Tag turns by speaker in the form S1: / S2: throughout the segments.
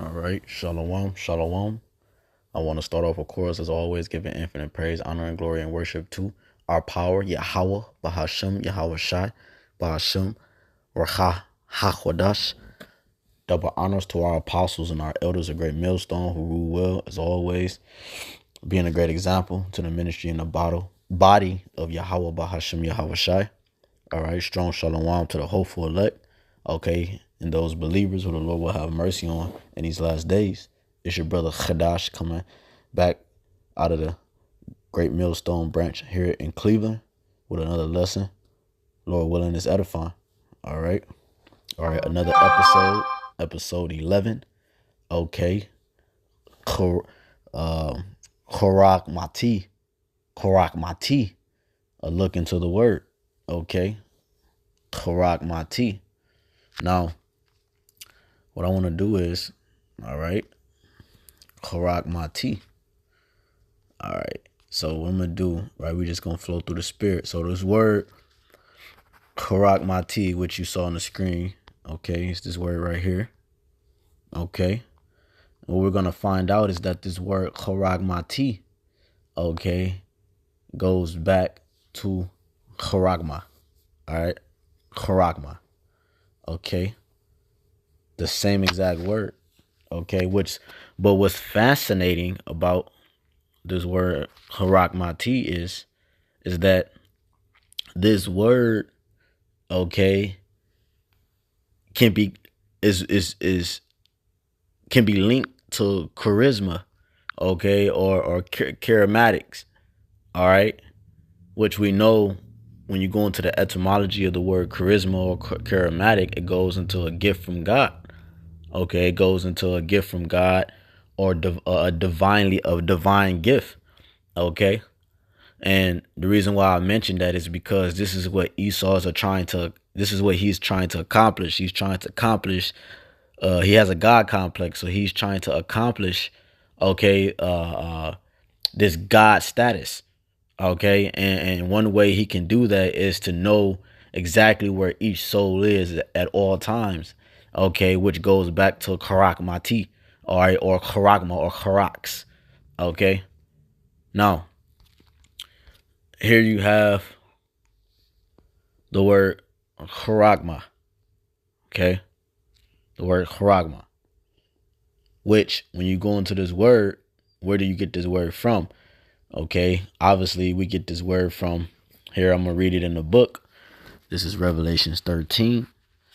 S1: All right, shalom, shalom. I want to start off, of course, as always, giving infinite praise, honor, and glory and worship to our power, Yahweh, Bahashem, Yahweh Shai, Bahashem, Racha, HaKodash. Double honors to our apostles and our elders, a great millstone who rule well, as always, being a great example to the ministry and the body of Yahweh, Bahashem, Yahweh Shai. All right, strong shalom to the hopeful elect. Okay, and those believers who the Lord will have mercy on in these last days. It's your brother Chadash coming back out of the Great Millstone branch here in Cleveland with another lesson. Lord willing, is edifying. All right. All right, another episode 11. Okay. Charágmati. Charágmati. A look into the word. Okay. Charágmati. Now, what I want to do is, all right, Charágmati. All right. So what I'm gonna do, right? We're just gonna flow through the spirit. So this word Charágmati, which you saw on the screen, okay, it's this word right here. Okay. What we're gonna find out is that this word Charágmati, okay, goes back to Charágma. All right. Charágma. Okay. The same exact word. Okay, but what's fascinating about this word Charágmati is that this word, okay, can be can be linked to charisma, okay, or charismatics, all right, which we know when you go into the etymology of the word charisma or charismatic, it goes into a gift from God. Okay, it goes into a gift from God or a divine gift. Okay, and the reason why I mentioned that is because this is what this is what he's trying to accomplish. He's trying to accomplish. He has a God complex, so he's trying to accomplish. Okay, this God status. Okay, and one way he can do that is to know exactly where each soul is at all times. Okay, which goes back to Charágmati, all right, or Charágma or Charax. Okay, now here you have the word Charágma. Okay, the word Charágma, which when you go into this word, where do you get this word from? Okay, obviously we get this word from here. I'm gonna read it in the book. This is Revelations 13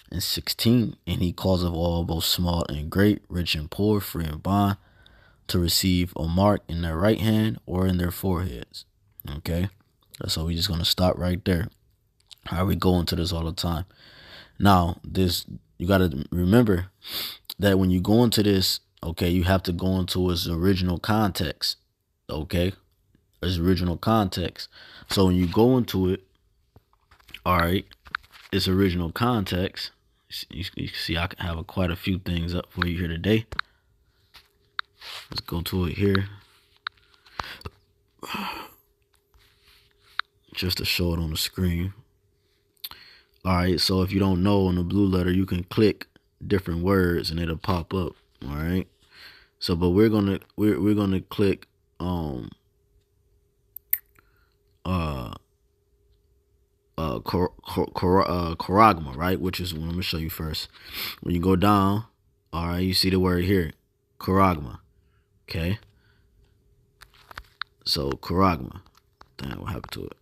S1: and 16. And he calls of all, both small and great, rich and poor, free and bond, to receive a mark in their right hand or in their foreheads. Okay, so we're just gonna stop right there. How we go into this all the time. Now, this, you gotta remember that when you go into this, okay, you have to go into its original context. Okay, its original context. So when you go into it, all right, its original context. You can see I have quite a few things up for you here today. Let's go to it here. Just to show it on the screen. All right, so if you don't know, on the blue letter, you can click different words and it'll pop up. All right. So, but we're gonna click Charágma, right? Which is what I'm gonna show you first. When you go down, all right, you see the word here, Charágma. Okay. So Charágma. Damn, what happened to it?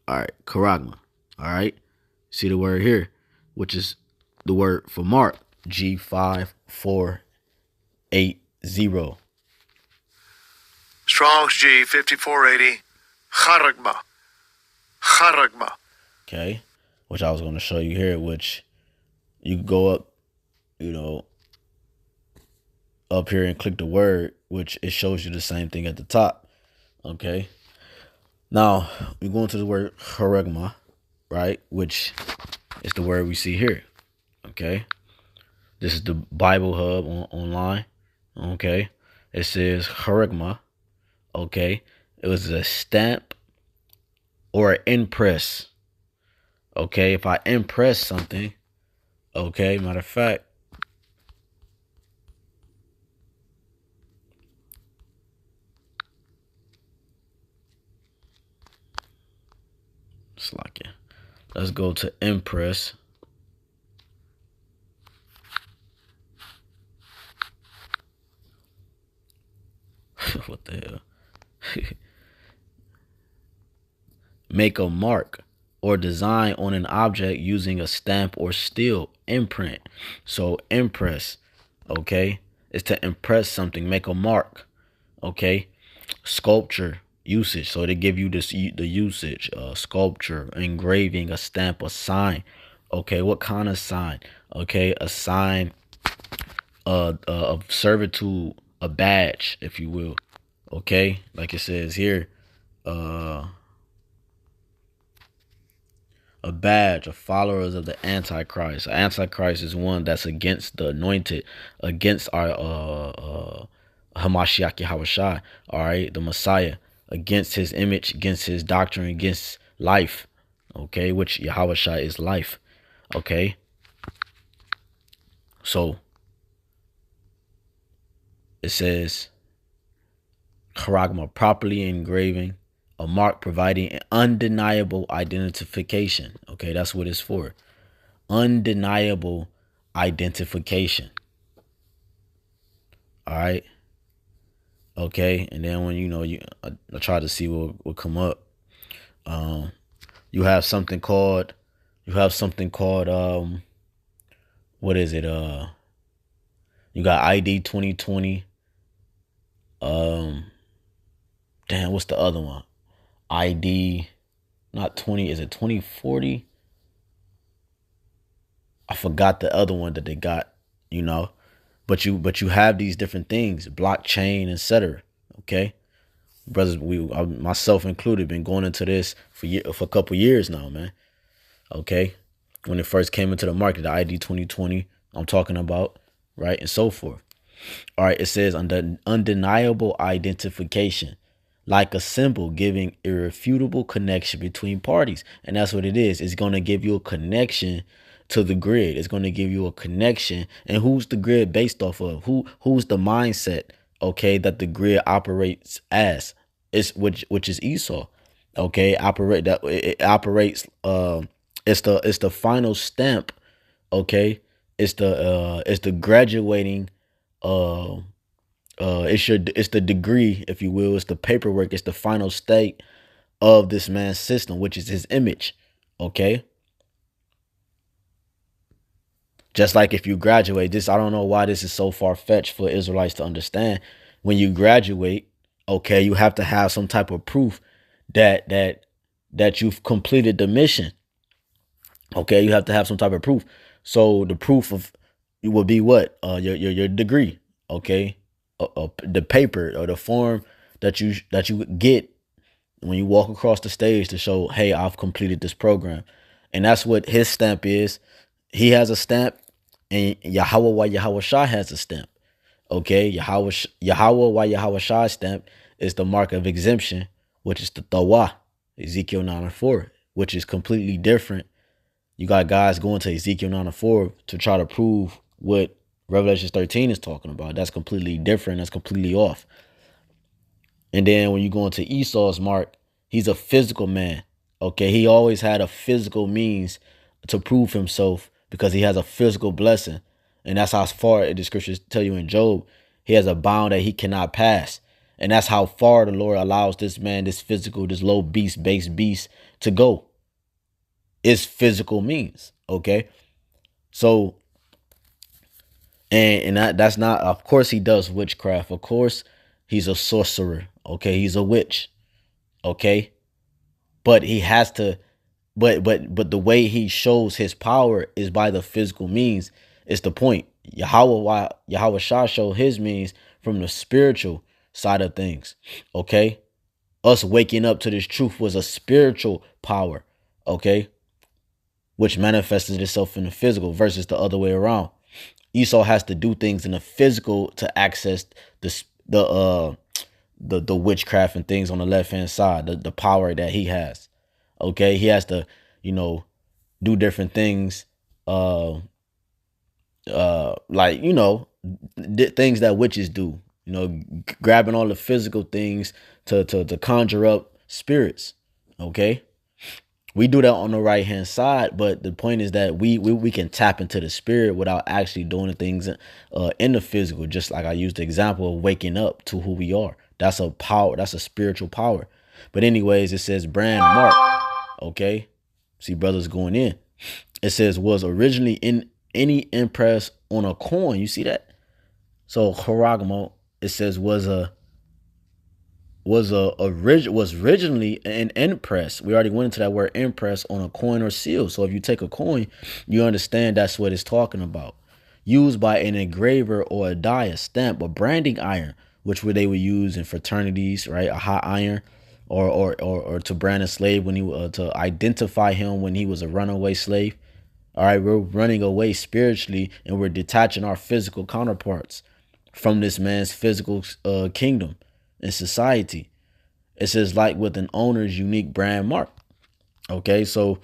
S1: All right, Charágma. All right. See the word here, which is the word for mark, G5480.
S2: Strong's G 5480. Charágma. Charágma.
S1: Okay, which I was going to show you here, which you go up, up here and click the word, which it shows you the same thing at the top. Okay, now we go into the word Charágma, right, which is the word we see here. Okay, this is the Bible Hub online. Okay, it says Charágma. Okay, it was a stamp or an impress. Okay, if I impress something, okay, matter of fact, Let's go to impress. What the hell? Make a mark or design on an object using a stamp or steel. Imprint. So impress, okay, is to impress something. Make a mark, okay. Sculpture usage. So they give you this the usage. Sculpture, engraving, a stamp, a sign. Okay, what kind of sign? Okay, a sign of servitude, a badge, if you will. Okay, like it says here, a badge of followers of the Antichrist. Antichrist is one that's against the anointed, against our Hamashiach Yahushua, all right, the Messiah, against his image, against his doctrine, against life, okay, which Yahushua is life, okay. So it says Charágmati, properly engraving a mark providing an undeniable identification. Okay, that's what it's for. Undeniable identification. All right. Okay, and then when I try to see what will come up. You have something called what is it? You got ID 2020. Damn, what's the other one? ID, not 20, is it 2040? I forgot the other one that they got, but you have these different things, blockchain, etc. Okay, brothers, myself included, been going into this for a couple years now, man. Okay, when it first came into the market, the ID 2020, I'm talking about, right, and so forth. All right, it says undeniable identification, like a symbol giving irrefutable connection between parties. And that's what it is. It's going to give you a connection to the grid. It's going to give you a connection. And who's the grid based off of? Who's the mindset, okay, that the grid operates as? It's which is Esau. Okay, it operates it's the final stamp, okay? It's the graduating it's the degree, if you will, it's the paperwork, it's the final state of this man's system, which is his image. Okay. Just like if you graduate, I don't know why this is so far-fetched for Israelites to understand. When you graduate, okay, you have to have some type of proof that you've completed the mission. Okay, you have to have some type of proof. So the proof of it will be what? Your degree. Okay, the paper or the form that you get when you walk across the stage to show, hey, I've completed this program. And that's what his stamp is. He has a stamp, and Yahweh Shah has a stamp. Okay, Yahweh Shah stamp is the mark of exemption, which is the Tawah, Ezekiel 9:4, which is completely different. You got guys going to Ezekiel 9:4 to try to prove what Revelation 13 is talking about. That's completely different. That's completely off. And then when you go into Esau's mark, he's a physical man. Okay, he always had a physical means to prove himself because he has a physical blessing. And that's how far the scriptures tell you in Job, he has a bound that he cannot pass. And that's how far the Lord allows this man, this physical, this low beast, base beast to go. It's physical means. Okay. So, and that's not, of course he does witchcraft. Of course he's a sorcerer. Okay. He's a witch. Okay. But he has to, but the way he shows his power is by the physical means. It's the point. Yahweh Shah showed his means from the spiritual side of things. Okay. Us waking up to this truth was a spiritual power. Okay. Which manifested itself in the physical versus the other way around. Esau has to do things in the physical to access the witchcraft and things on the left hand side, the power that he has. Okay, he has to, do different things, like things that witches do. Grabbing all the physical things to conjure up spirits. Okay, We do that on the right hand side, but the point is that we can tap into the spirit without actually doing the things in the physical. Just like I used the example of waking up to who we are. That's a power. That's a spiritual power. But anyways, it says brand mark. Okay, see brothers going in. It says was originally in any impress on a coin. You see that? So charagma, it says was originally an impress. We already went into that word impress on a coin or seal. So if you take a coin, you understand that's what it's talking about. Used by an engraver or a die, a stamp, a branding iron, which they would use in fraternities, right? A hot iron, or to brand a slave when he to identify him when he was a runaway slave. All right, we're running away spiritually, and we're detaching our physical counterparts from this man's physical kingdom and society. It says like with an owner's unique brand mark. Okay, so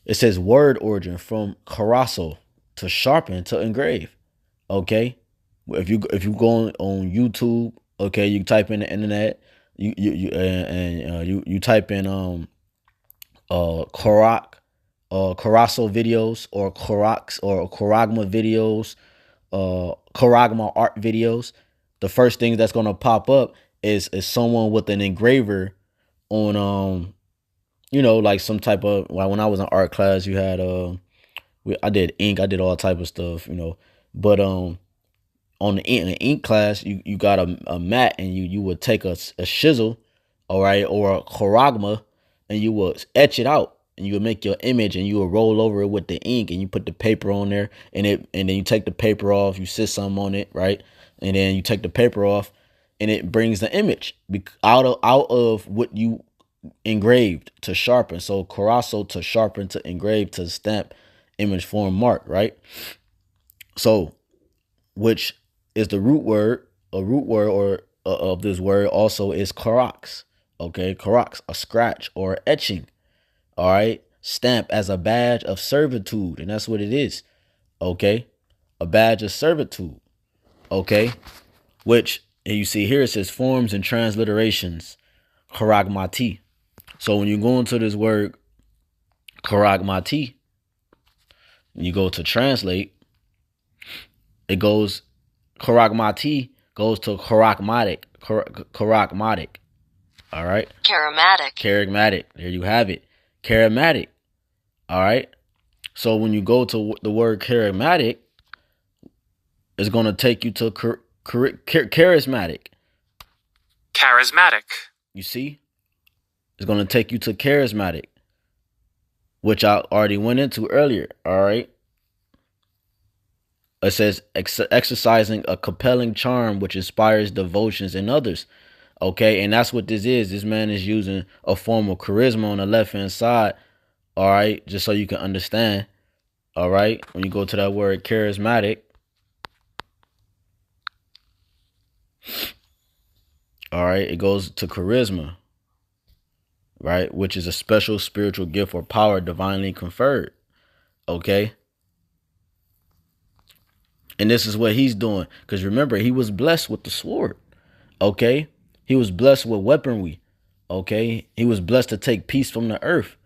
S1: it says word origin from carasso, to sharpen, to engrave. Okay, if you go on YouTube, okay, you type in the internet, you type in Karak, Carasso videos, or Karax or Charagma videos, Charagma art videos. The first thing that's gonna pop up is someone with an engraver on like some type of, like when I was in art class, you had I did ink, I did all type of stuff, but on the ink class, you got a mat, and you would take a chisel, all right, or a charagma, and you would etch it out, and you would make your image, and you would roll over it with the ink, and you put the paper on there, and then you take the paper off, you sit some on it, right, and then you take the paper off, and it brings the image out of what you engraved to sharpen. So carasso, to sharpen, to engrave, to stamp, image, form, mark, right? So which is the root word, or of this word also is karax. Okay, karax, a scratch or etching. All right, stamp as a badge of servitude, and that's what it is. Okay, a badge of servitude. Okay, which, and you see here it says forms and transliterations, charágmati. So when you go into this word charágmati, you go to translate, it goes, charágmati goes to charágmatic. Charágmatic. All right.
S3: Charismatic.
S1: Charismatic. There you have it. Charismatic. All right. So when you go to the word charismatic, it's going to take you to charismatic.
S3: Charismatic.
S1: You see? It's going to take you to charismatic, which I already went into earlier. All right. It says exercising a compelling charm which inspires devotions in others. Okay, and that's what this is. This man is using a form of charisma on the left-hand side. All right, just so you can understand. All right, when you go to that word charismatic. All right, it goes to charisma. Right, which is a special spiritual gift or power divinely conferred. Okay. And this is what he's doing. Because remember, he was blessed with the sword. Okay. He was blessed with weaponry. Okay. He was blessed to take peace from the earth.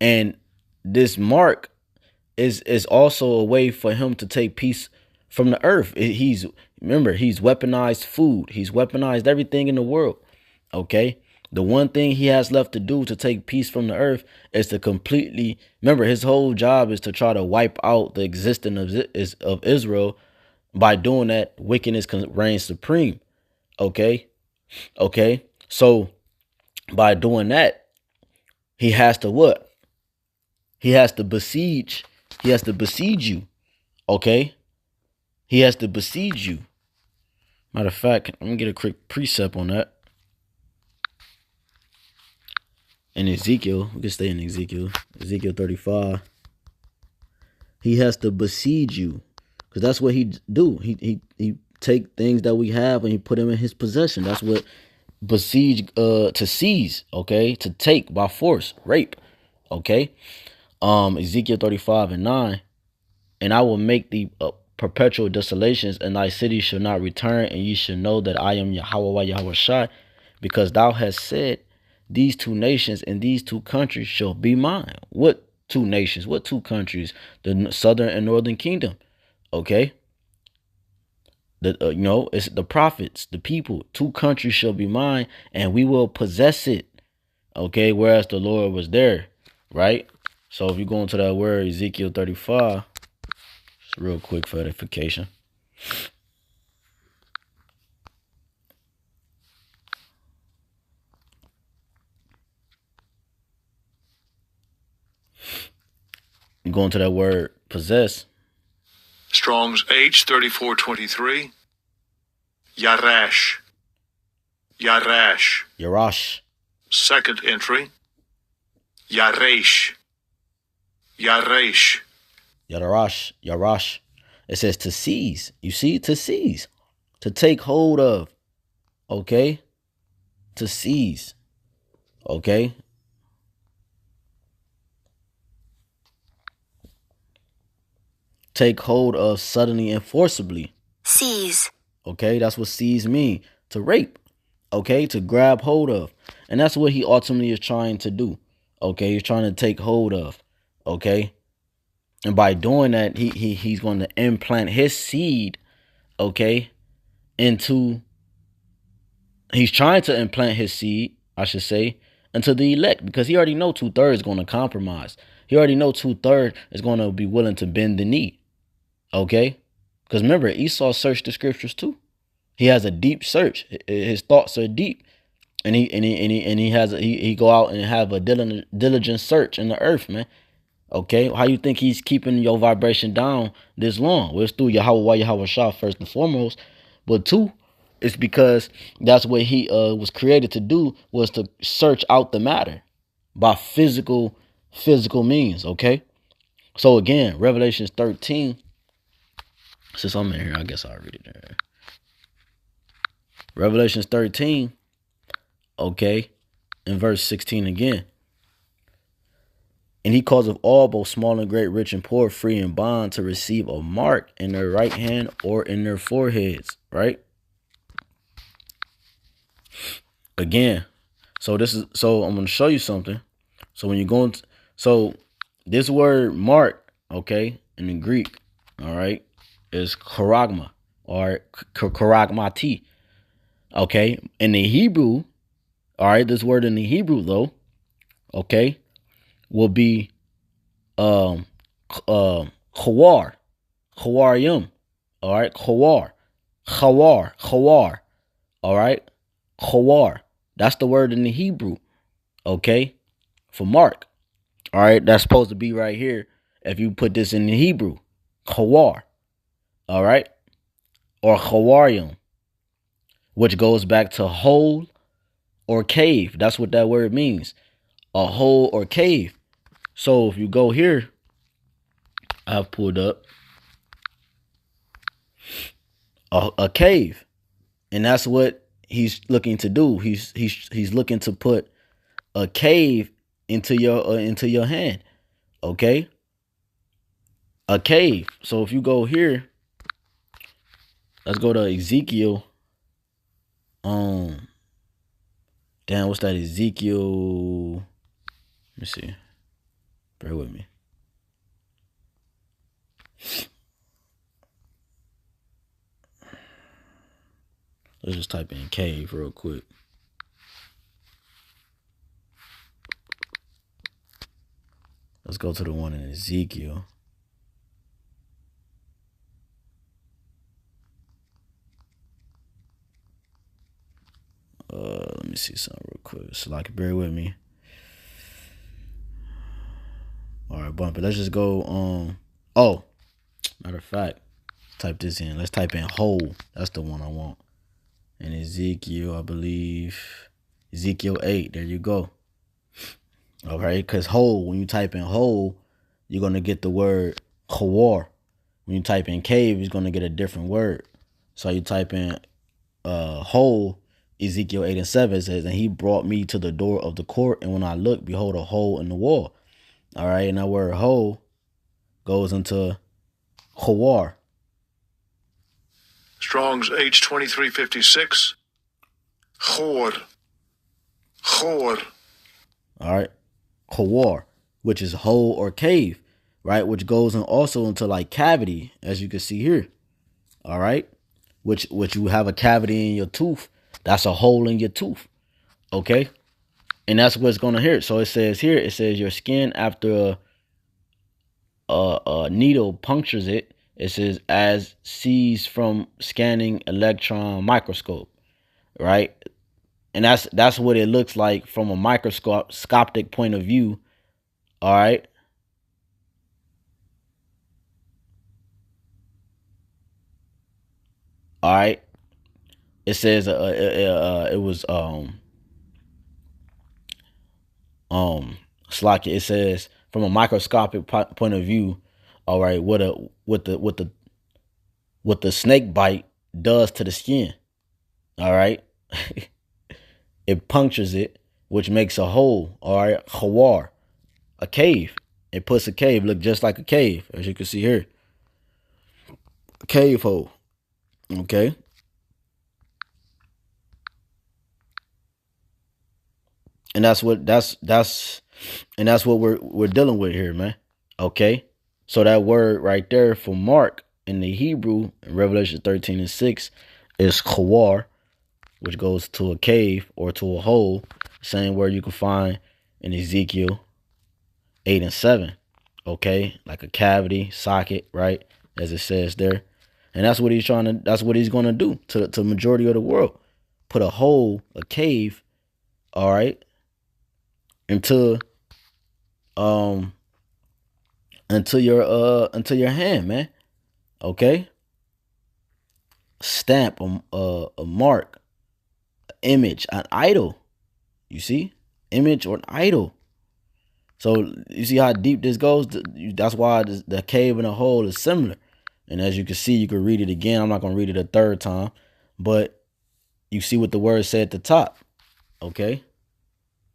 S1: And this mark is also a way for him to take peace from the earth. Remember, he's weaponized food. He's weaponized everything in the world. Okay. The one thing he has left to do to take peace from the earth is to completely, remember, his whole job is to try to wipe out the existence of Israel. By doing that, wickedness reigns supreme. Okay. Okay. So by doing that, he has to what? He has to besiege. He has to besiege you. Okay. He has to besiege you. Matter of fact, let me get a quick precept on that. In Ezekiel, we can stay in Ezekiel 35. He has to besiege you. Because that's what he do. He take things that we have and he put them in his possession. That's what besiege, to seize, okay? To take by force, rape, okay? Ezekiel 35:9. And I will make the perpetual desolations, and thy city shall not return, and ye shall know that I am Yahweh Yahweh Shai, because thou hast said, these two nations and these two countries shall be mine. What two nations? What two countries? The southern and northern kingdom. Okay. It's the prophets, the people. Two countries shall be mine, and we will possess it. Okay, whereas the Lord was there, right? So if you go into that word Ezekiel 35, just real quick for edification. You go into that word possess.
S2: Strong's H3423. Yarash. Yarash.
S1: Yarash.
S2: Second entry. Yaresh. Yaresh.
S1: Yarash. Yarash. It says to seize. You see? To seize. To take hold of. Okay? To seize. Okay? Take hold of suddenly and forcibly.
S3: Seize.
S1: Okay? That's what seize mean. To rape. Okay? To grab hold of. And that's what he ultimately is trying to do. Okay? He's trying to take hold of. Okay? And by doing that, he's going to implant his seed, okay, he's trying to implant his seed, I should say, into the elect, because he already know 2/3 is going to compromise. He already know 2/3 is going to be willing to bend the knee, okay? Because remember, Esau searched the scriptures too. He has a deep search. His thoughts are deep, and he go out and have a diligent search in the earth, man. Okay, how you think he's keeping your vibration down this long? Well, it's through Yahweh Shah first and foremost, but two, it's because that's what he was created to do, was to search out the matter by physical means. Okay, so again, Revelations 13. Since I'm in here, I guess I'll read it there. Revelations 13. Okay, in verse 16 again. And he causeth all, both small and great, rich and poor, free and bond, to receive a mark in their right hand or in their foreheads. Right? Again. So I'm going to show you something. So when you're going to, so this word mark, okay, in the Greek, all right, is charágma or charágmati. Okay. In the Hebrew, all right, this word in the Hebrew though, okay, will be chawar, chawaryum, all right, chawar, all right, chawar. That's the word in the Hebrew, okay, for mark, all right. That's supposed to be right here. If you put this in the Hebrew, chawar, all right, or chawaryum, which goes back to hole or cave. That's what that word means, a hole or cave. So if you go here, I've pulled up a cave, and that's what he's looking to do. He's looking to put a cave into your hand, okay? A cave. So if you go here, let's go to Ezekiel. Damn, what's that? Ezekiel. Let me see. Bear with me. Let's just type in cave real quick. Let's go to the one in Ezekiel. Let me see something real quick. So like, bear with me. All right, bump it. Let's just go. Oh, matter of fact, type this in. Let's type in whole. That's the one I want. And Ezekiel, I believe, Ezekiel 8. There you go. All right, because whole, when you type in whole, you're gonna get the word chawar. When you type in cave, you're gonna get a different word. So you type in whole. Ezekiel 8 and 7 says, and he brought me to the door of the court, and when I looked, behold, a hole in the wall. All right, and that word hole goes into chawar.
S2: Strong's H2356. Chor. Chor.
S1: All right. Kawar, which is hole or cave, right? Which goes in also into like cavity, as you can see here. All right. Which you have a cavity in your tooth. That's a hole in your tooth. Okay. And that's what's gonna hear. So it says here, it says your skin after a needle punctures it. It says as sees from scanning electron microscope, right? And that's what it looks like from a microscopic point of view. All right. All right. It says it was Slocky. It says from a microscopic point of view. All right. What the snake bite does to the skin. All right. It punctures it, which makes a hole. All right. Khawar, a cave. It puts a cave, look just like a cave, as you can see here. A cave hole. Okay. And that's what we're dealing with here, man. Okay. So that word right there for mark in the Hebrew in Revelation 13 and 6 is khawar, which goes to a cave or to a hole. Same word you can find in Ezekiel 8 and 7. Okay, like a cavity, socket, right? As it says there. And that's what he's gonna do to the majority of the world. Put a hole, a cave, all right, into into your hand, man. Okay? Stamp a mark, image, an idol. You see? Image or an idol. So you see how deep this goes? That's why the cave and the hole is similar. And as you can see, you can read it again. I'm not going to read it a third time. But you see what the word said at the top. Okay?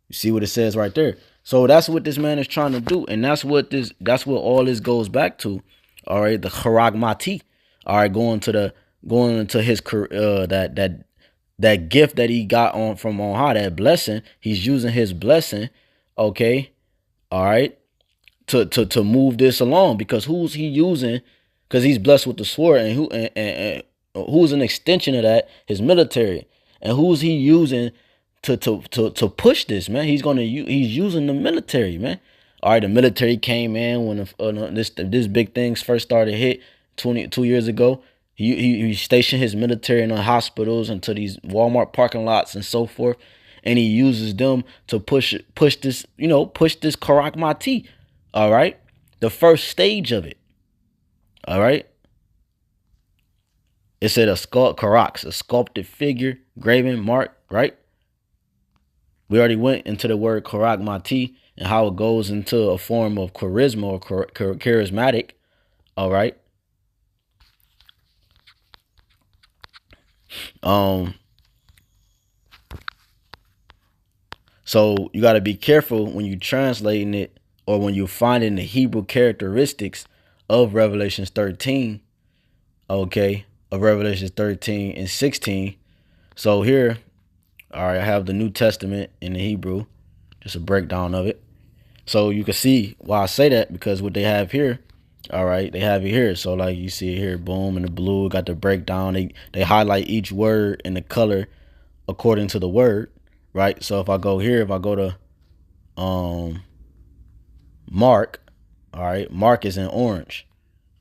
S1: You see what it says right there. So that's what this man is trying to do. And that's what all this goes back to. All right, the Charágmati. All right, going into his that gift that he got from on high, that blessing. He's using his blessing, okay, all right, to move this along, because who's he using? Because he's blessed with the sword, and who's an extension of that? His military. And who's he using to push this, man? He's using the military, man. All right, the military came in when this big things first started hit 22 years ago. He stationed his military in the hospitals and to these Walmart parking lots and so forth, and he uses them to push this Charágmati. All right, the first stage of it. All right, it said a sculpted figure, graven mark. Right. We already went into the word Charágmati and how it goes into a form of charisma or charismatic. All right. So you got to be careful when you translating it or when you finding the Hebrew characteristics of Revelations 13. Okay, of Revelations 13 and 16. So here, all right, I have the New Testament in the Hebrew, just a breakdown of it. So you can see why I say that, because what they have here, all right, they have it here. So like you see it here, boom, in the blue, got the breakdown. They highlight each word in the color according to the word, right? So if I go here, if I go to Mark, all right, Mark is in orange.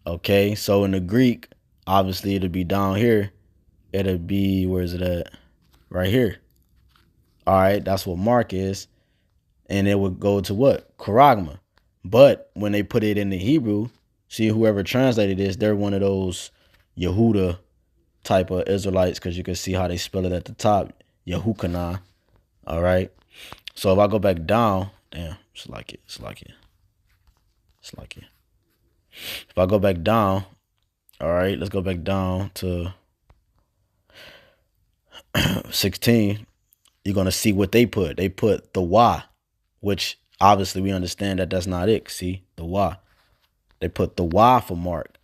S1: Okay, so in the Greek, obviously it'll be down here. It'll be, where is it at? Right here. All right, that's what Mark is. And it would go to what? Charagma. But when they put it in the Hebrew, see, whoever translated this, they're one of those Yehuda type of Israelites, because you can see how they spell it at the top. Yehukanah. All right. So if I go back down, damn, it's like it. If I go back down, all right, let's go back down to 16. You're going to see what they put. They put the Y, which obviously we understand that that's not it. See, the Y. They put the Y for Mark,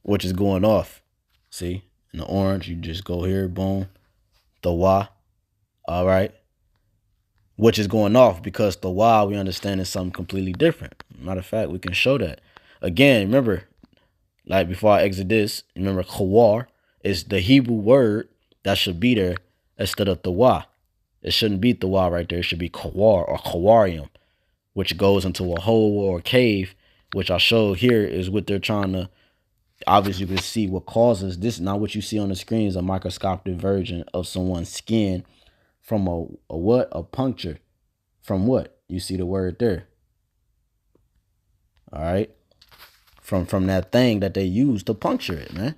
S1: which is going off. See, in the orange, you just go here, boom, the Y. All right. which is going off because the why we understand is something completely different. Matter of fact, we can show that. Again, remember, like before I exit this, remember chawar is the Hebrew word that should be there instead of the why. It shouldn't be the why right there. It should be chawar or chawarium, which goes into a hole or a cave, which I showed here is what they're trying to. Obviously, you can see what causes this. Now, what you see on the screen is a microscopic version of someone's skin from a what? A puncture. From what? You see the word there. All right. From that thing that they use to puncture it, man.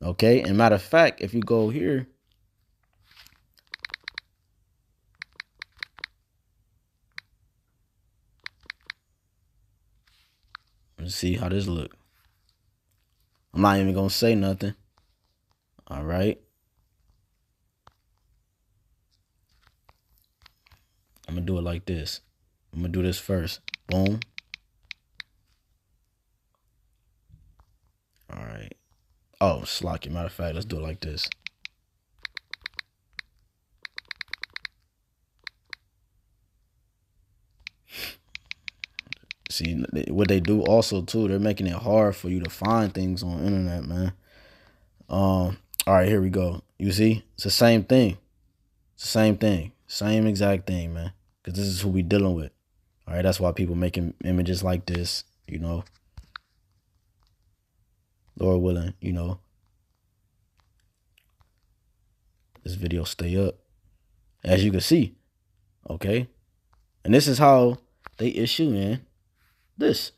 S1: Okay. And matter of fact, if you go here, let's see how this look. I'm not even gonna say nothing. All right. I'm gonna do it like this. I'm gonna do this first. Boom. All right. Oh, slocky. Matter of fact, let's do it like this. See, what they do also too, they're making it hard for you to find things on the internet, man. All right, here we go. You see, it's the same thing. It's the same thing. Same exact thing, man. Because this is who we dealing with. All right, that's why people making images like this, you know. Lord willing, you know. This video stay up. As you can see, okay. And this is how they issue, man. This.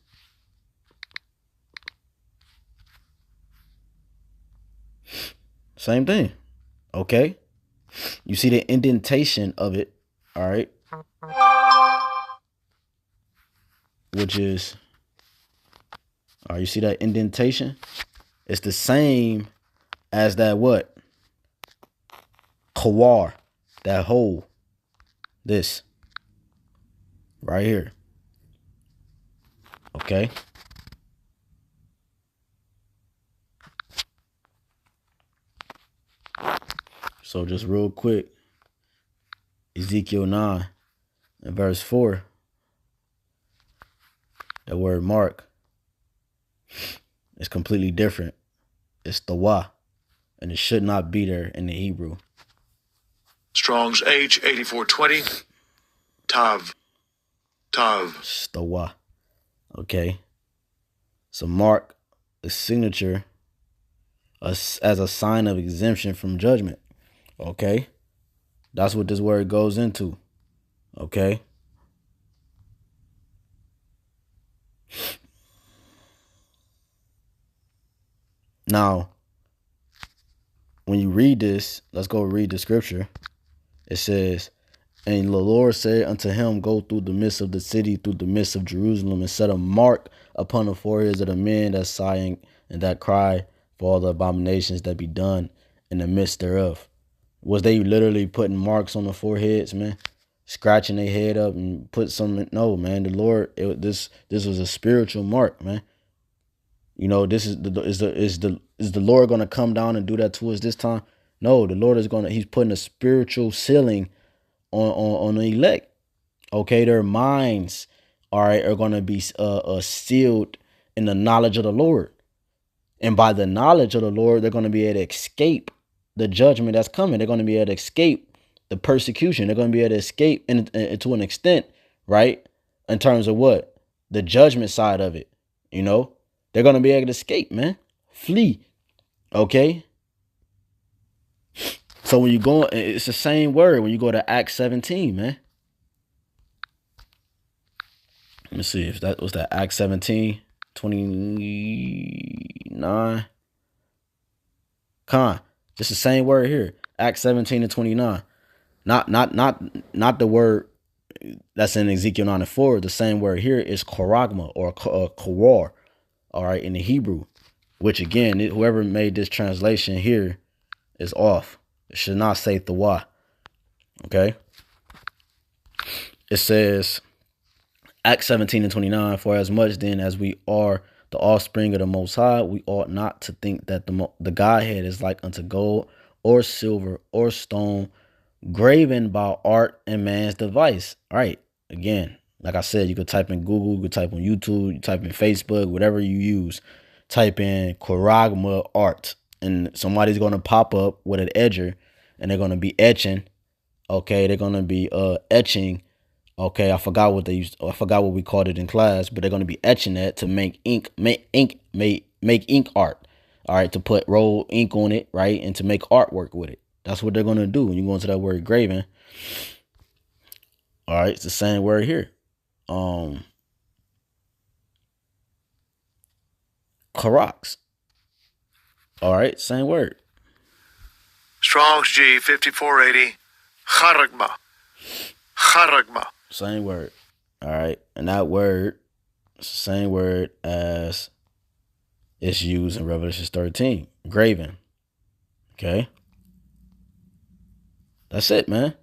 S1: Same thing. Okay. You see the indentation of it. All right. Which is, all right, you see that indentation? It's the same as that what? Kawar. That hole. This. Right here. Okay. So just real quick, Ezekiel 9 and verse 4, that word mark is completely different. It's the wa, and it should not be there in the Hebrew.
S2: Strong's H 8420. Tav. Tav.
S1: It's the wa. Okay. So mark the signature as a sign of exemption from judgment. Okay. That's what this word goes into. Okay. Now, when you read this, let's go read the scripture. It says, and the Lord said unto him, go through the midst of the city, through the midst of Jerusalem, and set a mark upon the foreheads of the men that sighing and that cry for all the abominations that be done in the midst thereof. Was they literally putting marks on the foreheads, man? Scratching their head up and put some? No, man. The Lord, this was a spiritual mark, man. You know, this is the Lord gonna come down and do that to us this time? No, the Lord is he's putting a spiritual sealing on the elect. Okay, their minds, all right, are gonna be sealed in the knowledge of the Lord, and by the knowledge of the Lord, they're gonna be able to escape the judgment that's coming. They're gonna be able to escape the persecution. They're gonna be able to escape to an extent, right? In terms of what? The judgment side of it, you know? They're going to be able to escape, man. Flee. Okay? So when you go, it's the same word when you go to Acts 17, man. Let me see if that was that Acts 17, 29. Just the same word here. Acts 17 and 29. Not the word that's in Ezekiel 9 and 4. The same word here is charágma or kawar. All right, in the Hebrew, which again, whoever made this translation here is off. It should not say thawa. Okay. It says, Acts 17 and 29, for as much then as we are the offspring of the Most High, we ought not to think that the Godhead is like unto gold or silver or stone, graven by art and man's device. All right. Again, like I said, you could type in Google, you could type on YouTube, you type in Facebook, whatever you use. Type in Charágmati art, and somebody's gonna pop up with an edger, and they're gonna be etching. Okay, they're gonna be etching. Okay, I forgot what they used. I forgot what we called it in class, but they're gonna be etching that to make ink art. All right, to put roll ink on it, right, and to make artwork with it. That's what they're gonna do when you go into that word graven. All right, it's the same word here. Karoks. All right, same word.
S2: Strong's G 5480. Charágma.
S1: Same word. All right, and that word is the same word as it's used in Revelation 13. Graven. Okay. That's it, man.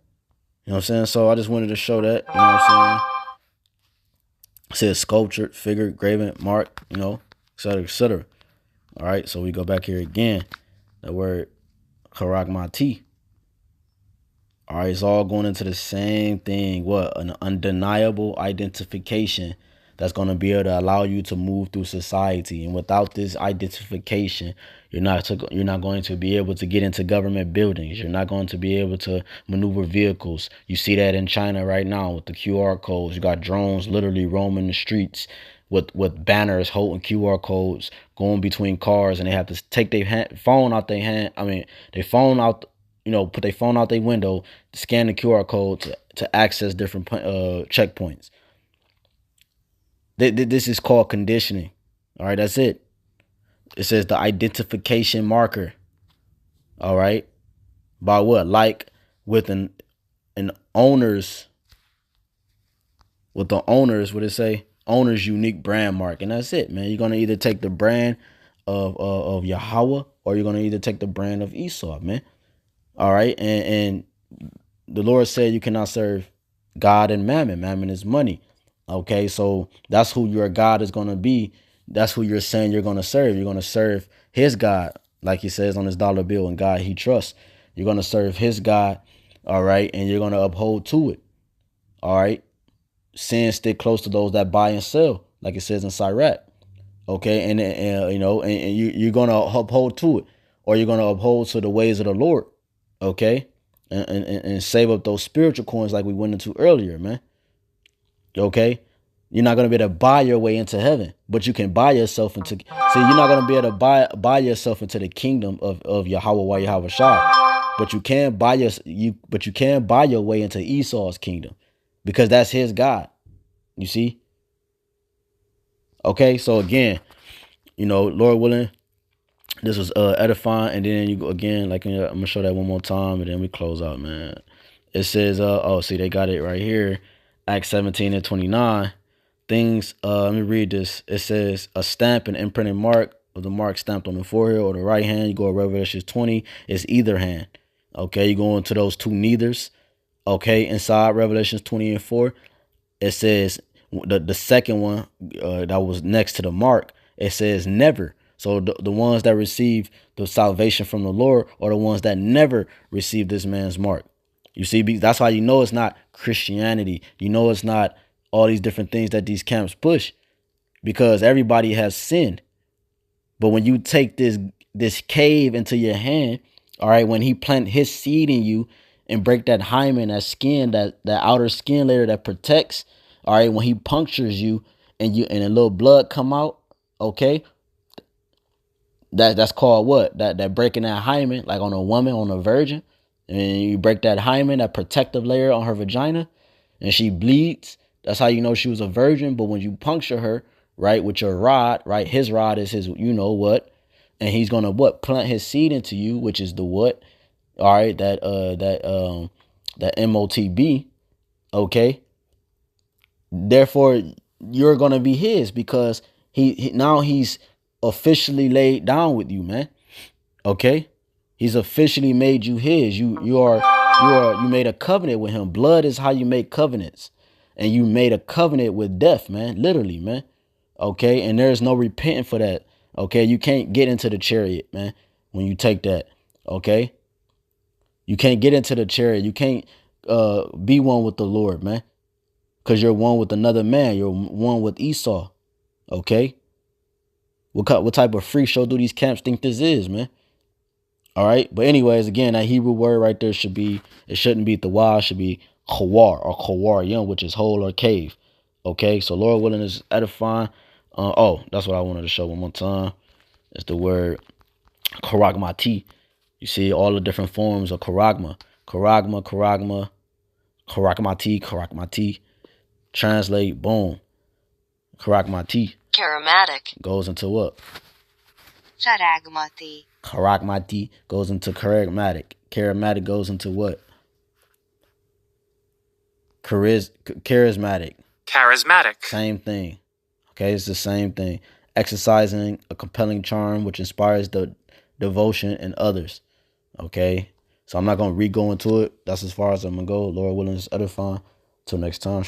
S1: You know what I'm saying? So I just wanted to show that. You know what I'm saying? It says sculptured, figured, graven, marked, you know, et cetera, et cetera. All right, so we go back here again. The word Charágmati. All right, it's all going into the same thing. What? An undeniable identification that's going to be able to allow you to move through society. And without this identification, you're not going to be able to get into government buildings. You're not going to be able to maneuver vehicles. You see that in China right now with the QR codes. You got drones literally roaming the streets with banners holding QR codes going between cars, and they have to take their phone out their hand. I mean, their phone out. You know, put their phone out their window, scan the QR code to access different checkpoints. This is called conditioning. All right, that's it. It says the identification marker. All right, by what? Like with an owner's, with the owner's, what it say? Owner's unique brand mark, and that's it, man. You're gonna either take the brand of Yahweh, or you're gonna either take the brand of Esau, man. All right, and the Lord said you cannot serve God and mammon. Mammon is money. Okay, so that's who your God is going to be. That's who you're saying you're going to serve. You're going to serve his God, like he says on his dollar bill, and God he trusts. You're going to serve his God, all right, and you're going to uphold to it, all right. Sin stick close to those that buy and sell, like it says in Sirach. Okay, and you know, and you're going to uphold to it, or you're going to uphold to the ways of the Lord. Okay, and save up those spiritual coins like we went into earlier, man. Okay, you're not gonna be able to buy your way into heaven, but you can buy yourself into. See, you're not gonna be able to buy yourself into the kingdom of Yahweh Yahweh Shah, but you can buy your way into Esau's kingdom, because that's his God. You see? Okay, so again, you know, Lord willing, this was edifying, and then you go again, like I'm gonna show that one more time, and then we close out, man. It says, oh, see, they got it right here, Acts 17:29. Things, let me read this. It says, a stamp and imprinted mark, of the mark stamped on the forehead or the right hand. You go to Revelation 20, it's either hand. Okay, you go into those two neithers. Okay, inside Revelations 20:4, it says the second one that was next to the mark, it says never. So the ones that receive the salvation from the Lord are the ones that never received this man's mark. You see, that's how you know it's not Christianity. You know it's not all these different things that these camps push, because everybody has sinned. But when you take this cave into your hand, all right, when he plant his seed in you and break that hymen, that skin, that outer skin layer that protects, all right, when he punctures you and a little blood come out, okay, that's called what? That breaking that hymen, like on a woman, on a virgin, and you break that hymen, that protective layer on her vagina, and she bleeds. That's how you know she was a virgin. But when you puncture her, right, with your rod, right, his rod is his, you know what, and he's gonna what? Plant his seed into you, which is the what? All right, that MOTB, okay. Therefore, you're gonna be his, because he now he's officially laid down with you, man. Okay, he's officially made you his. You made a covenant with him. Blood is how you make covenants, and you made a covenant with death, man. Literally, man. Okay, and there's no repenting for that. Okay, you can't get into the chariot, man, when you take that. Okay, You can't get into the chariot. You can't be one with the Lord, man. Because you're one with another man. You're one with Esau. Okay? What type of freak show do these camps think this is, man? All right. But anyways, again, that Hebrew word right there shouldn't be the it should be chawar or chawar, which is hole or cave. Okay. So Lord willing is edifying. That's what I wanted to show one more time. It's the word charágmati. You see all the different forms of charágma. Charágmati. Translate, boom. Charágmati.
S3: Charismatic.
S1: Goes into what?
S4: Charágmati.
S1: Charágmati goes into charismatic. Charismatic goes into what? Charismatic.
S3: Charismatic.
S1: Same thing. Okay, it's the same thing. Exercising a compelling charm which inspires the devotion in others. Okay, so I'm not going to go into it. That's as far as I'm going to go. Lord willing, is edifying. Till next time.